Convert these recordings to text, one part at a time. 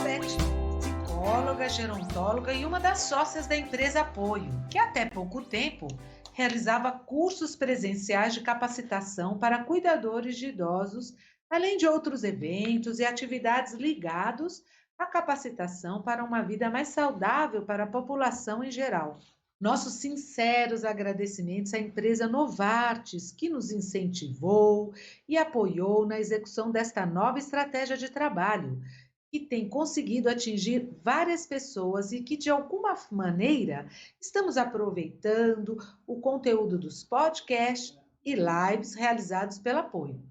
Beth, psicóloga, gerontóloga e uma das sócias da empresa Apoio, que até pouco tempo realizava cursos presenciais de capacitação para cuidadores de idosos, além de outros eventos e atividades ligados à capacitação para uma vida mais saudável para a população em geral. Nossos sinceros agradecimentos à empresa Novartis, que nos incentivou e apoiou na execução desta nova estratégia de trabalho, que tem conseguido atingir várias pessoas e que, de alguma maneira, estamos aproveitando o conteúdo dos podcasts e lives realizados pelo Apoio.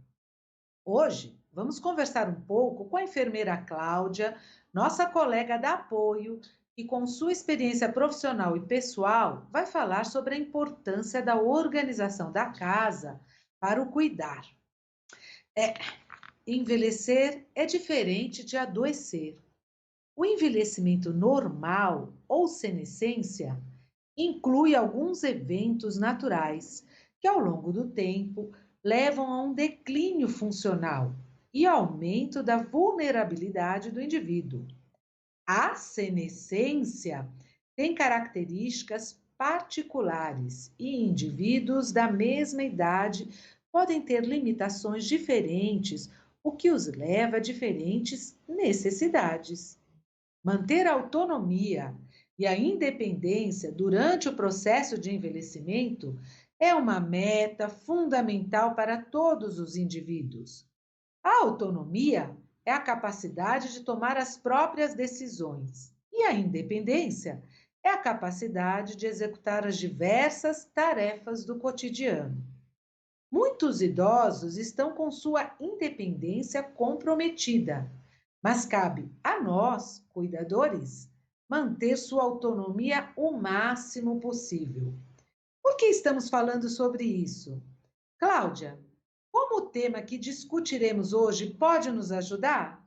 Hoje, vamos conversar um pouco com a enfermeira Cláudia, nossa colega da Apoio, que, com sua experiência profissional e pessoal, vai falar sobre a importância da organização da casa para o cuidar. Envelhecer é diferente de adoecer. O envelhecimento normal ou senescência inclui alguns eventos naturais que, ao longo do tempo, levam a um declínio funcional e aumento da vulnerabilidade do indivíduo. A senescência tem características particulares e indivíduos da mesma idade podem ter limitações diferentes, o que os leva a diferentes necessidades. Manter a autonomia e a independência durante o processo de envelhecimento é uma meta fundamental para todos os indivíduos. A autonomia é a capacidade de tomar as próprias decisões, e a independência é a capacidade de executar as diversas tarefas do cotidiano. Muitos idosos estão com sua independência comprometida, mas cabe a nós, cuidadores, manter sua autonomia o máximo possível. Por que estamos falando sobre isso? Cláudia, como o tema que discutiremos hoje pode nos ajudar?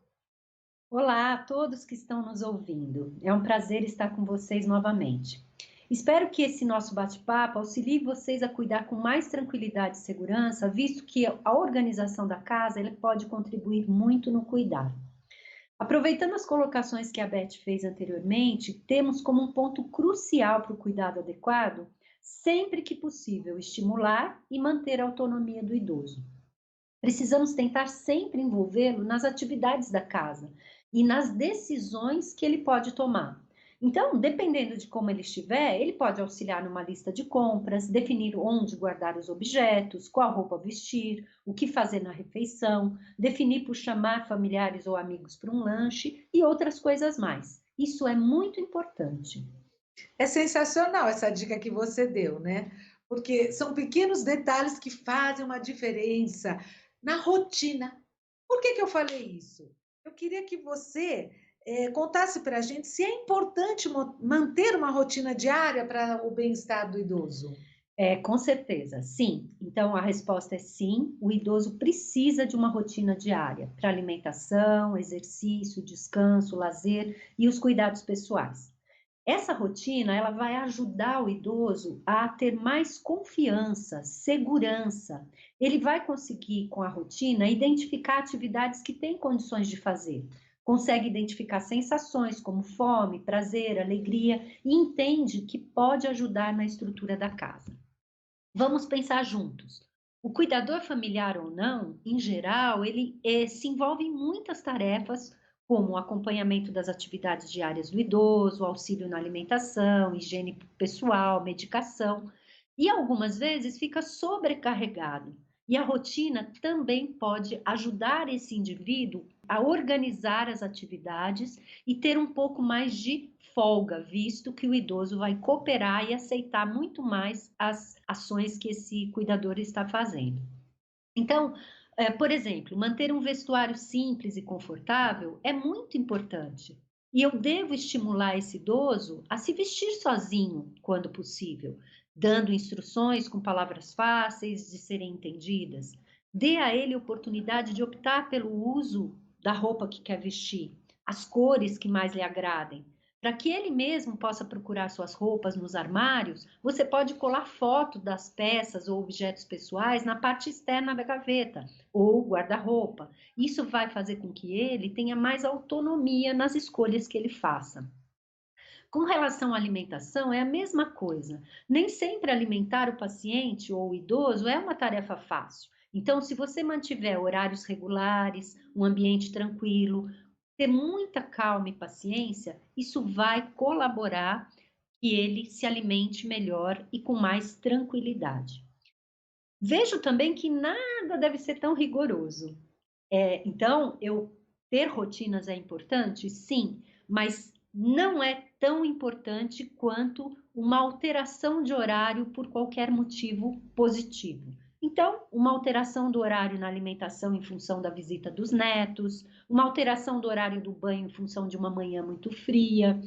Olá a todos que estão nos ouvindo. É um prazer estar com vocês novamente. Espero que esse nosso bate-papo auxilie vocês a cuidar com mais tranquilidade e segurança, visto que a organização da casa ele pode contribuir muito no cuidar. Aproveitando as colocações que a Beth fez anteriormente, temos como um ponto crucial para o cuidado adequado, sempre que possível, estimular e manter a autonomia do idoso. Precisamos tentar sempre envolvê-lo nas atividades da casa e nas decisões que ele pode tomar. Então, dependendo de como ele estiver, ele pode auxiliar numa lista de compras, definir onde guardar os objetos, qual roupa vestir, o que fazer na refeição, definir por chamar familiares ou amigos para um lanche e outras coisas mais. Isso é muito importante. É sensacional essa dica que você deu, né? Porque são pequenos detalhes que fazem uma diferença na rotina. Por que eu falei isso? Eu queria que você contasse para a gente se é importante manter uma rotina diária para o bem-estar do idoso. Com certeza, sim. Então a resposta é sim. O idoso precisa de uma rotina diária para alimentação, exercício, descanso, lazer e os cuidados pessoais. Essa rotina, ela vai ajudar o idoso a ter mais confiança, segurança. Ele vai conseguir, com a rotina, identificar atividades que tem condições de fazer. Consegue identificar sensações como fome, prazer, alegria e entende que pode ajudar na estrutura da casa. Vamos pensar juntos. O cuidador familiar ou não, em geral, ele se envolve em muitas tarefas, como o acompanhamento das atividades diárias do idoso, auxílio na alimentação, higiene pessoal, medicação, e algumas vezes fica sobrecarregado. E a rotina também pode ajudar esse indivíduo a organizar as atividades e ter um pouco mais de folga, visto que o idoso vai cooperar e aceitar muito mais as ações que esse cuidador está fazendo. Então, por exemplo, manter um vestuário simples e confortável é muito importante. E eu devo estimular esse idoso a se vestir sozinho, quando possível, dando instruções com palavras fáceis de serem entendidas. Dê a ele a oportunidade de optar pelo uso da roupa que quer vestir, as cores que mais lhe agradem, Para que ele mesmo possa procurar suas roupas nos armários, você pode colar foto das peças ou objetos pessoais na parte externa da gaveta ou guarda-roupa. Isso vai fazer com que ele tenha mais autonomia nas escolhas que ele faça. Com relação à alimentação, é a mesma coisa. Nem sempre alimentar o paciente ou o idoso é uma tarefa fácil. Então, se você mantiver horários regulares, um ambiente tranquilo, ter muita calma e paciência, isso vai colaborar que ele se alimente melhor e com mais tranquilidade. Vejo também que nada deve ser tão rigoroso. Então, eu ter rotinas é importante? Sim, mas não é tão importante quanto uma alteração de horário por qualquer motivo positivo. Então, uma alteração do horário na alimentação em função da visita dos netos, uma alteração do horário do banho em função de uma manhã muito fria,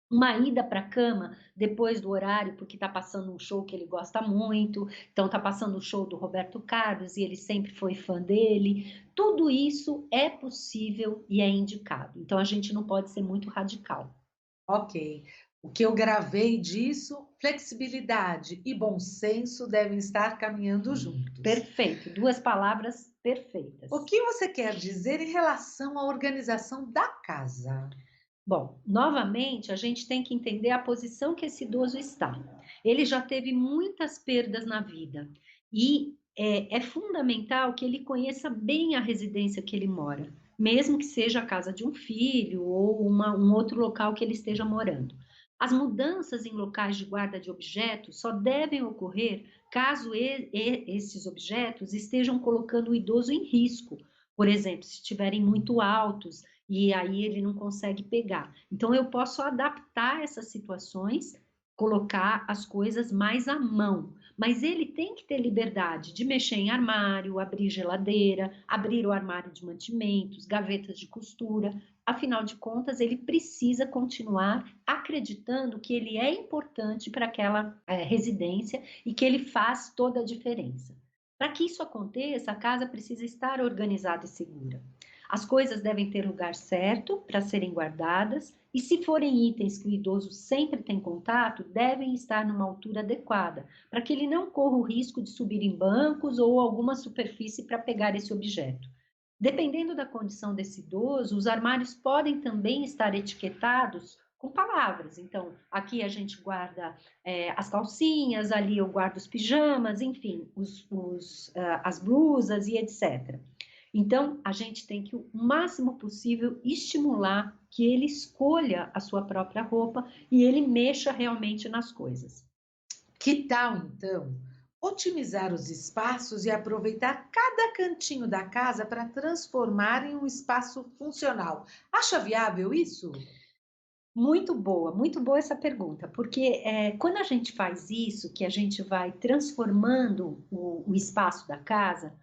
uma ida para a cama depois do horário, porque está passando um show que ele gosta muito, então está passando o show do Roberto Carlos e ele sempre foi fã dele. Tudo isso é possível e é indicado. Então a gente não pode ser muito radical. Ok. O que eu gravei disso, flexibilidade e bom senso devem estar caminhando juntos. Perfeito, duas palavras perfeitas. O que você quer dizer em relação à organização da casa? Bom, novamente, a gente tem que entender a posição que esse idoso está. Ele já teve muitas perdas na vida e é fundamental que ele conheça bem a residência que ele mora, mesmo que seja a casa de um filho ou um outro local que ele esteja morando. As mudanças em locais de guarda de objetos só devem ocorrer caso esses objetos estejam colocando o idoso em risco. Por exemplo, se estiverem muito altos e aí ele não consegue pegar. Então, eu posso adaptar essas situações, colocar as coisas mais à mão, mas ele tem que ter liberdade de mexer em armário, abrir geladeira, abrir o armário de mantimentos, gavetas de costura. Afinal de contas, ele precisa continuar acreditando que ele é importante para aquela residência e que ele faz toda a diferença. Para que isso aconteça, a casa precisa estar organizada e segura. As coisas devem ter lugar certo para serem guardadas e, se forem itens que o idoso sempre tem contato, devem estar numa altura adequada, para que ele não corra o risco de subir em bancos ou alguma superfície para pegar esse objeto. Dependendo da condição desse idoso, os armários podem também estar etiquetados com palavras. Então, aqui a gente guarda as calcinhas, ali eu guardo os pijamas, enfim, as blusas e etc. Então, a gente tem que, o máximo possível, estimular que ele escolha a sua própria roupa e ele mexa realmente nas coisas. Que tal, então, otimizar os espaços e aproveitar cada cantinho da casa para transformar em um espaço funcional? Acha viável isso? Muito boa essa pergunta, porque quando a gente faz isso, que a gente vai transformando o espaço da casa,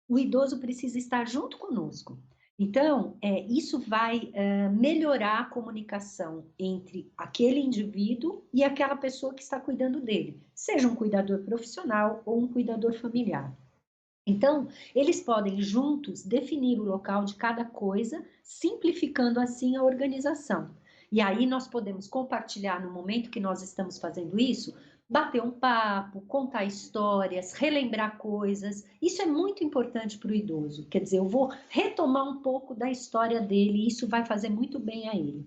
o idoso precisa estar junto conosco. Então, isso vai melhorar a comunicação entre aquele indivíduo e aquela pessoa que está cuidando dele, seja um cuidador profissional ou um cuidador familiar. Então, eles podem juntos definir o local de cada coisa, simplificando assim a organização. E aí nós podemos compartilhar no momento que nós estamos fazendo isso, bater um papo, contar histórias, relembrar coisas. Isso é muito importante para o idoso. Quer dizer, eu vou retomar um pouco da história dele e isso vai fazer muito bem a ele.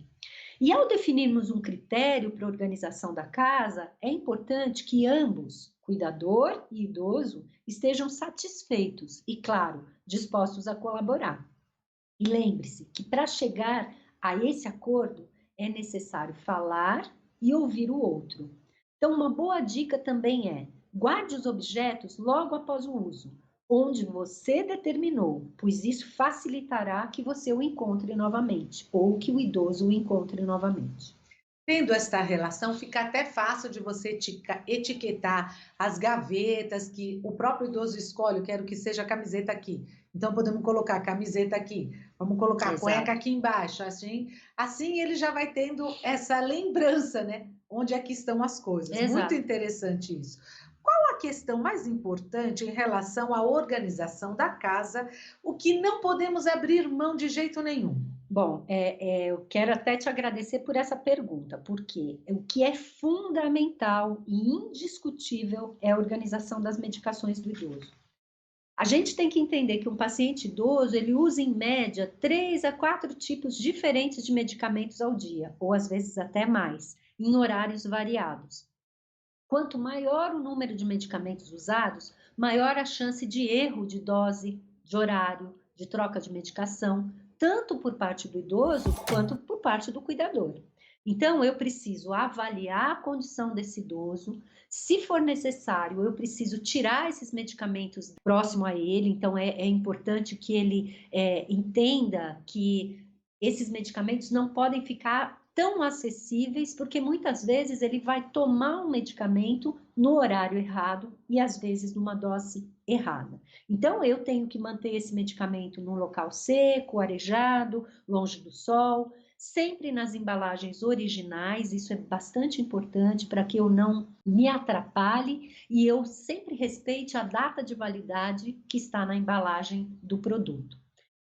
E ao definirmos um critério para a organização da casa, é importante que ambos, cuidador e idoso, estejam satisfeitos e, claro, dispostos a colaborar. E lembre-se que para chegar a esse acordo é necessário falar e ouvir o outro. Então, uma boa dica também é: guarde os objetos logo após o uso, onde você determinou, pois isso facilitará que você o encontre novamente ou que o idoso o encontre novamente. Tendo esta relação, fica até fácil de você etiquetar as gavetas que o próprio idoso escolhe. Eu quero que seja camiseta aqui. Então, podemos colocar camiseta aqui. Vamos colocar a cueca aqui embaixo. Assim ele já vai tendo essa lembrança, né? Onde é que estão as coisas. Exato. Muito interessante isso. Qual a questão mais importante em relação à organização da casa, o que não podemos abrir mão de jeito nenhum? Bom, eu quero até te agradecer por essa pergunta, porque o que é fundamental e indiscutível é a organização das medicações do idoso. A gente tem que entender que um paciente idoso, ele usa em média 3 a 4 tipos diferentes de medicamentos ao dia, ou às vezes até mais, em horários variados. Quanto maior o número de medicamentos usados, maior a chance de erro de dose, de horário, de troca de medicação, tanto por parte do idoso quanto por parte do cuidador. Então, eu preciso avaliar a condição desse idoso. Se for necessário, eu preciso tirar esses medicamentos próximo a ele. Então, é importante que ele entenda que esses medicamentos não podem ficar tão acessíveis, porque muitas vezes ele vai tomar um medicamento no horário errado e às vezes numa dose errada. Então eu tenho que manter esse medicamento num local seco, arejado, longe do sol, sempre nas embalagens originais, isso é bastante importante para que eu não me atrapalhe e eu sempre respeite a data de validade que está na embalagem do produto.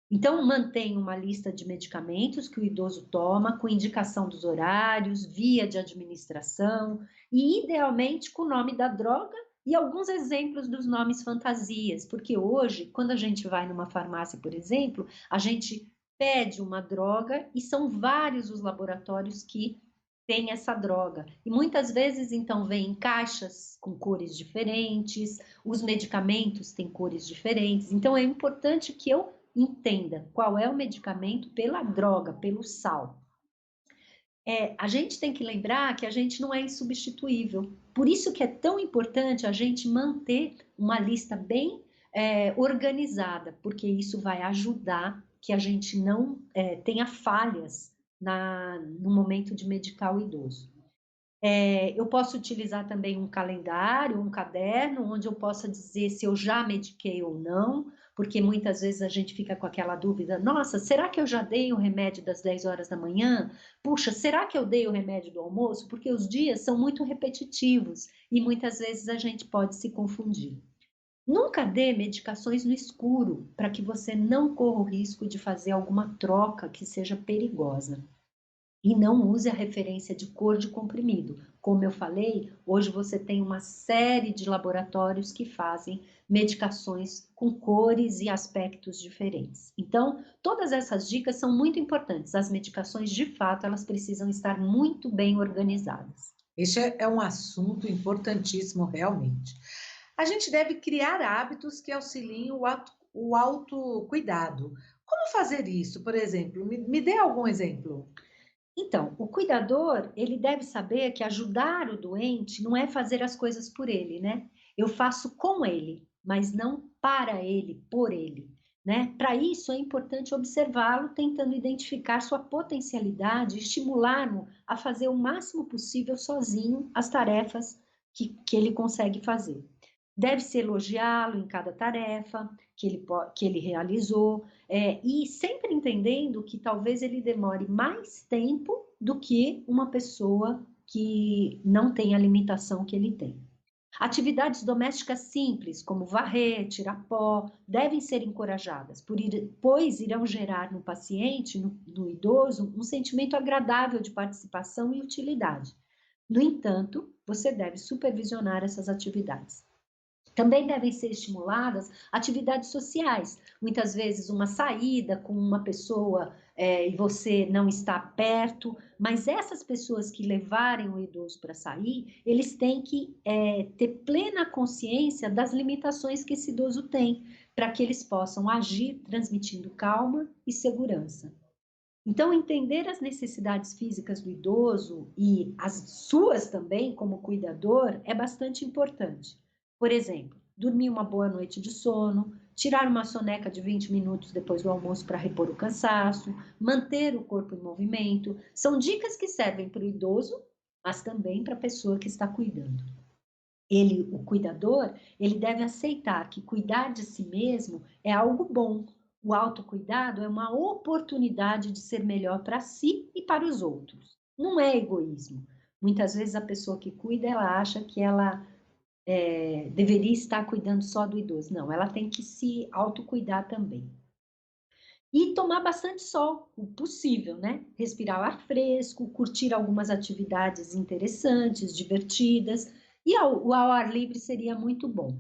Então, mantém uma lista de medicamentos que o idoso toma, com indicação dos horários, via de administração e, idealmente, com o nome da droga e alguns exemplos dos nomes fantasias, porque hoje, quando a gente vai numa farmácia, por exemplo, a gente pede uma droga e são vários os laboratórios que têm essa droga. E muitas vezes, então, vem em caixas com cores diferentes, os medicamentos têm cores diferentes. Então, é importante que eu entenda qual é o medicamento pela droga, pelo sal. A gente tem que lembrar que a gente não é insubstituível. Por isso que é tão importante a gente manter uma lista bem organizada, porque isso vai ajudar que a gente não tenha falhas no momento de medicar o idoso. Eu posso utilizar também um calendário, um caderno, onde eu possa dizer se eu já mediquei ou não, porque muitas vezes a gente fica com aquela dúvida: nossa, será que eu já dei o remédio das 10 horas da manhã? Puxa, será que eu dei o remédio do almoço? Porque os dias são muito repetitivos e muitas vezes a gente pode se confundir. Nunca dê medicações no escuro, para que você não corra o risco de fazer alguma troca que seja perigosa. E não use a referência de cor de comprimido. Como eu falei, hoje você tem uma série de laboratórios que fazem medicações com cores e aspectos diferentes. Então, todas essas dicas são muito importantes. As medicações, de fato, elas precisam estar muito bem organizadas. Este é um assunto importantíssimo, realmente. A gente deve criar hábitos que auxiliem o autocuidado. Como fazer isso, por exemplo? Me dê algum exemplo. Então, o cuidador, ele deve saber que ajudar o doente não é fazer as coisas por ele, né? Eu faço com ele, mas não para ele, por ele, né? Para isso é importante observá-lo, tentando identificar sua potencialidade, estimulá-lo a fazer o máximo possível sozinho as tarefas que ele consegue fazer. Deve-se elogiá-lo em cada tarefa que ele realizou, e sempre entendendo que talvez ele demore mais tempo do que uma pessoa que não tem a limitação que ele tem. Atividades domésticas simples, como varrer, tirar pó, devem ser encorajadas, pois irão gerar no paciente, no idoso, um sentimento agradável de participação e utilidade. No entanto, você deve supervisionar essas atividades. Também devem ser estimuladas atividades sociais, muitas vezes uma saída com uma pessoa e você não está perto, mas essas pessoas que levarem o idoso para sair, eles têm que ter plena consciência das limitações que esse idoso tem, para que eles possam agir transmitindo calma e segurança. Então, entender as necessidades físicas do idoso e as suas também, como cuidador, é bastante importante. Por exemplo, dormir uma boa noite de sono, tirar uma soneca de 20 minutos depois do almoço para repor o cansaço, manter o corpo em movimento, são dicas que servem para o idoso, mas também para a pessoa que está cuidando. Ele, o cuidador, ele deve aceitar que cuidar de si mesmo é algo bom. O autocuidado é uma oportunidade de ser melhor para si e para os outros. Não é egoísmo. Muitas vezes a pessoa que cuida, ela acha que ela deveria estar cuidando só do idoso. Não, ela tem que se autocuidar também. E tomar bastante sol, o possível, né? Respirar ar fresco, curtir algumas atividades interessantes, divertidas, e ao ar livre seria muito bom.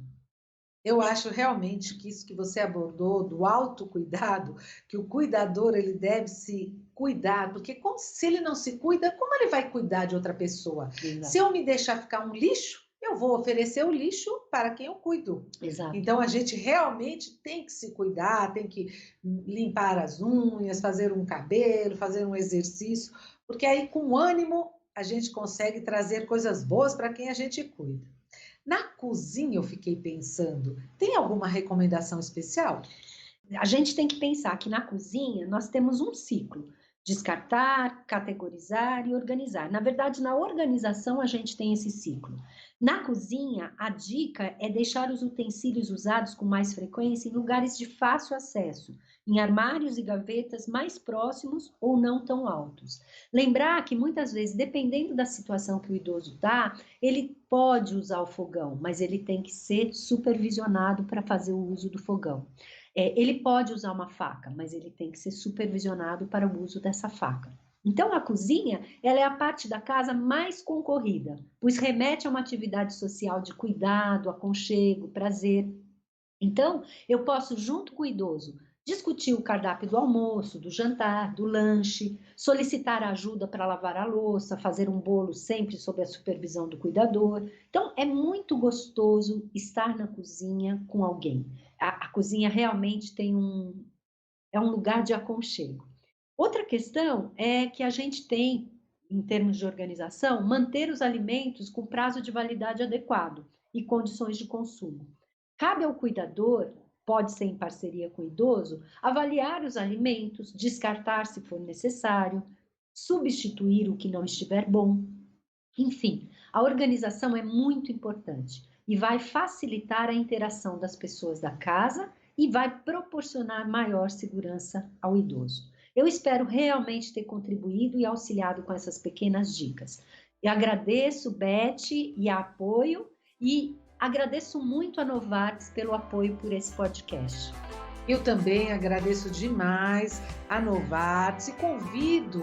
Eu acho realmente que isso que você abordou do autocuidado, que o cuidador ele deve se cuidar, porque se ele não se cuida, como ele vai cuidar de outra pessoa? Se Exato. eu me deixar ficar um lixo, eu vou oferecer o lixo para quem eu cuido. Exato. Então a gente realmente tem que se cuidar, tem que limpar as unhas, fazer um cabelo, fazer um exercício, porque aí com ânimo a gente consegue trazer coisas boas para quem a gente cuida. Na cozinha eu fiquei pensando, tem alguma recomendação especial? A gente tem que pensar que na cozinha nós temos um ciclo: descartar, categorizar e organizar. Na verdade, na organização a gente tem esse ciclo. Na cozinha, a dica é deixar os utensílios usados com mais frequência em lugares de fácil acesso, em armários e gavetas mais próximos ou não tão altos. Lembrar que muitas vezes, dependendo da situação que o idoso está, ele pode usar o fogão, mas ele tem que ser supervisionado para fazer o uso do fogão. Ele pode usar uma faca, mas ele tem que ser supervisionado para o uso dessa faca. Então, a cozinha, ela é a parte da casa mais concorrida, pois remete a uma atividade social de cuidado, aconchego, prazer. Então, eu posso, junto com o idoso, discutir o cardápio do almoço, do jantar, do lanche, solicitar ajuda para lavar a louça, fazer um bolo sempre sob a supervisão do cuidador. Então, é muito gostoso estar na cozinha com alguém. A cozinha realmente é um lugar de aconchego. Outra questão é que a gente tem, em termos de organização, manter os alimentos com prazo de validade adequado e condições de consumo. Cabe ao cuidador, pode ser em parceria com o idoso, avaliar os alimentos, descartar se for necessário, substituir o que não estiver bom. Enfim, a organização é muito importante e vai facilitar a interação das pessoas da casa e vai proporcionar maior segurança ao idoso. Eu espero realmente ter contribuído e auxiliado com essas pequenas dicas. Eu agradeço, Beth, e a apoio, e agradeço muito a Novartis pelo apoio por esse podcast. Eu também agradeço demais a Novartis e convido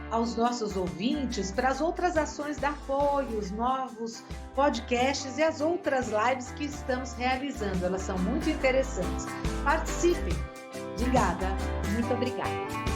aos nossos ouvintes para as outras ações da apoio, os novos podcasts e as outras lives que estamos realizando. Elas são muito interessantes. Participem! Obrigada! Muito obrigada!